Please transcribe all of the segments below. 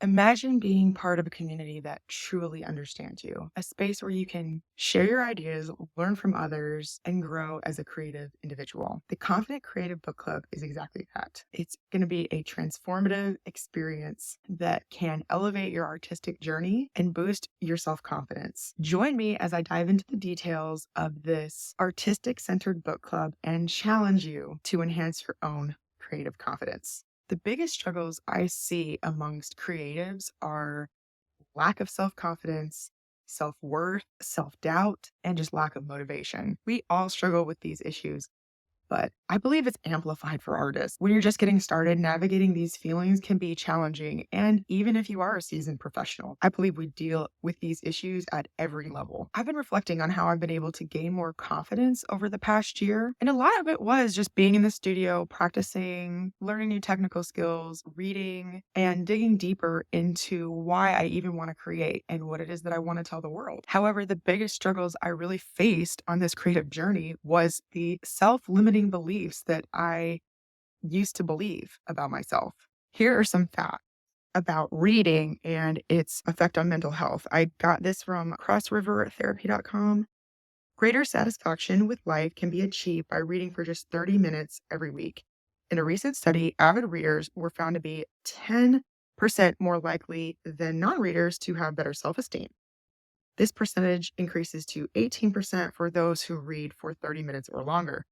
Imagine being part of a community that truly understands you, a space where you can share your ideas, learn from others, and grow as a creative individual. The Confident Creative Book Club is exactly that. It's going to be a transformative experience that can elevate your artistic journey and boost your self confidence. Join me as I dive into the details of this artistic centered book club and challenge you to enhance your own creative confidence. The biggest struggles I see amongst creatives are lack of self confidence, self worth, self doubt, and just lack of motivation. We all struggle with these issues, but I believe it's amplified for artists. When you're just getting started, navigating these feelings can be challenging. And even if you are a seasoned professional, I believe we deal with these issues at every level. I've been reflecting on how I've been able to gain more confidence over the past year. And a lot of it was just being in the studio, practicing, learning new technical skills, reading, and digging deeper into why I even want to create and what it is that I want to tell the world. However, the biggest struggles I really faced on this creative journey was the self-limiting beliefs that I used to believe about myself. Here are some facts about reading and its effect on mental health. I got this from crossrivertherapy.com. Greater satisfaction with life can be achieved by reading for just 30 minutes every week. In a recent study, avid readers were found to be 10% more likely than non-readers to have better self-esteem. This percentage increases to 18% for those who read for 30 minutes or longer.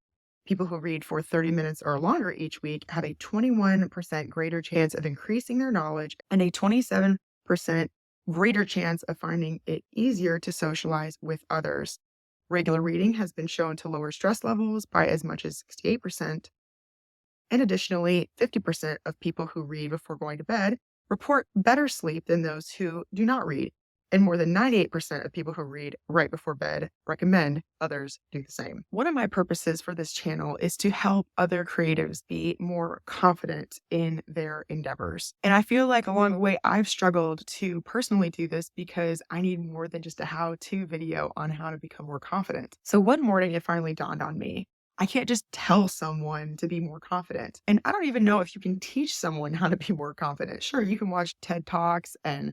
People who read for 30 minutes or longer each week have a 21% greater chance of increasing their knowledge and a 27% greater chance of finding it easier to socialize with others. Regular reading has been shown to lower stress levels by as much as 68%. And additionally, 50% of people who read before going to bed report better sleep than those who do not read. And more than 98% of people who read right before bed recommend others do the same. One of my purposes for this channel is to help other creatives be more confident in their endeavors. And I feel like along the way, I've struggled to personally do this because I need more than just a how-to video on how to become more confident. So one morning, it finally dawned on me. I can't just tell someone to be more confident. And I don't even know if you can teach someone how to be more confident. Sure, you can watch TED Talks and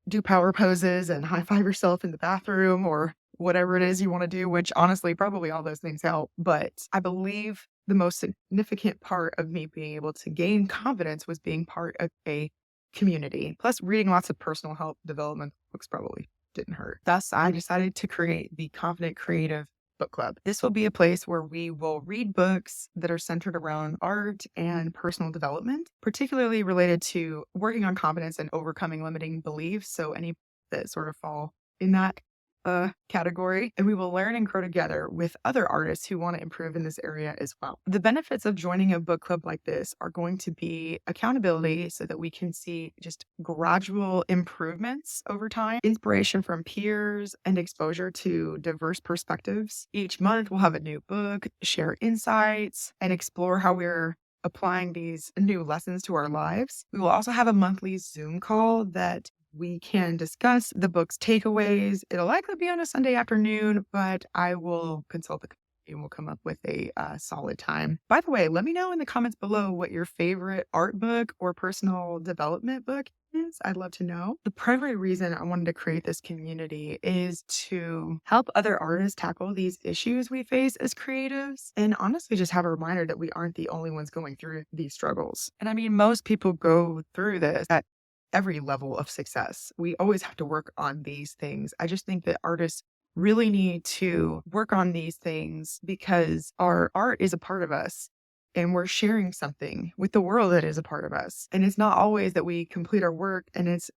do power poses and high five yourself in the bathroom or whatever it is you want to do, which honestly, probably all those things help. But I believe the most significant part of me being able to gain confidence was being part of a community. Plus, reading lots of personal help development books probably didn't hurt. Thus, I decided to create the Confident Creative Book Club. This will be a place where we will read books that are centered around art and personal development, particularly related to working on confidence and overcoming limiting beliefs. So any that sort of fall in that category. And we will learn and grow together with other artists who want to improve in this area as well. The benefits of joining a book club like this are going to be accountability so that we can see just gradual improvements over time, inspiration from peers, and exposure to diverse perspectives. Each month we'll have a new book, share insights, and explore how we're applying these new lessons to our lives. We will also have a monthly Zoom call that we can discuss the book's takeaways. It'll likely be on a Sunday afternoon, but I will consult the committee and we'll come up with a solid time. By the way, let me know in the comments below what your favorite art book or personal development book is. I'd love to know. The primary reason I wanted to create this community is to help other artists tackle these issues we face as creatives, and honestly just have a reminder that we aren't the only ones going through these struggles. And I mean, most people go through this at every level of success. We always have to work on these things. I just think that artists really need to work on these things because our art is a part of us and we're sharing something with the world that is a part of us. And it's not always that we complete our work and it's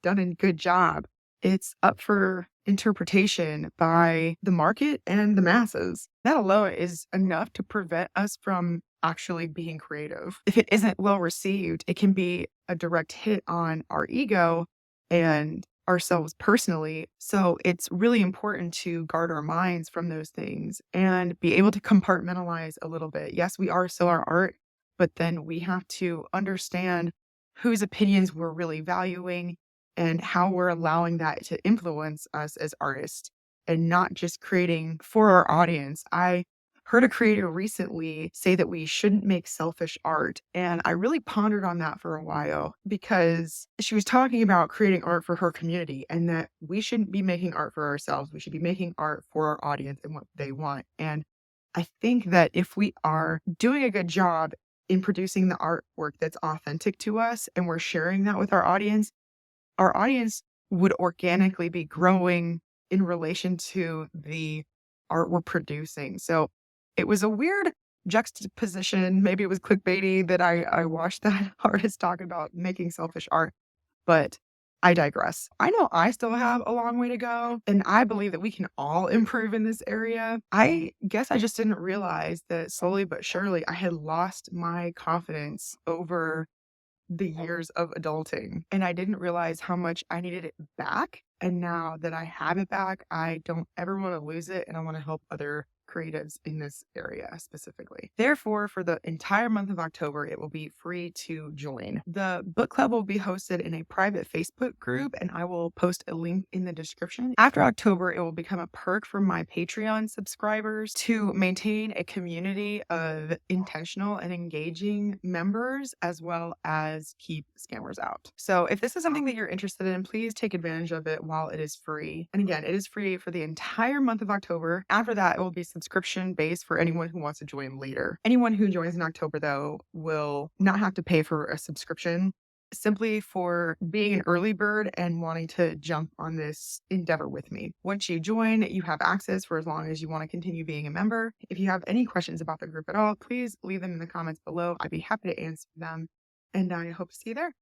done a good job. It's up for interpretation by the market and the masses. That alone is enough to prevent us from actually being creative. If it isn't well received, it can be a direct hit on our ego and ourselves personally. So it's really important to guard our minds from those things and be able to compartmentalize a little bit. Yes, we are still our art, but then we have to understand whose opinions we're really valuing and how we're allowing that to influence us as artists and not just creating for our audience. I heard a creator recently say that we shouldn't make selfish art. And I really pondered on that for a while because she was talking about creating art for her community and that we shouldn't be making art for ourselves. We should be making art for our audience and what they want. And I think that if we are doing a good job in producing the artwork that's authentic to us and we're sharing that with our audience would organically be growing in relation to the art we're producing. So it was a weird juxtaposition. Maybe it was clickbaity that I watched that artist talk about making selfish art, but I digress. I know I still have a long way to go, and I believe that we can all improve in this area. I guess I just didn't realize that slowly but surely I had lost my confidence over the years of adulting, and I didn't realize how much I needed it back. And now that I have it back, I don't ever want to lose it, and I want to help other creatives in this area specifically. Therefore, for the entire month of October, it will be free to join. The book club will be hosted in a private Facebook group, and I will post a link in the description. After October, it will become a perk for my Patreon subscribers to maintain a community of intentional and engaging members, as well as keep scammers out. So if this is something that you're interested in, please take advantage of it while it is free. And again, it is free for the entire month of October. After that, it will be subscription based for anyone who wants to join later. Anyone who joins in October, though, will not have to pay for a subscription simply for being an early bird and wanting to jump on this endeavor with me. Once you join, you have access for as long as you want to continue being a member. If you have any questions about the group at all, please leave them in the comments below. I'd be happy to answer them, and I hope to see you there.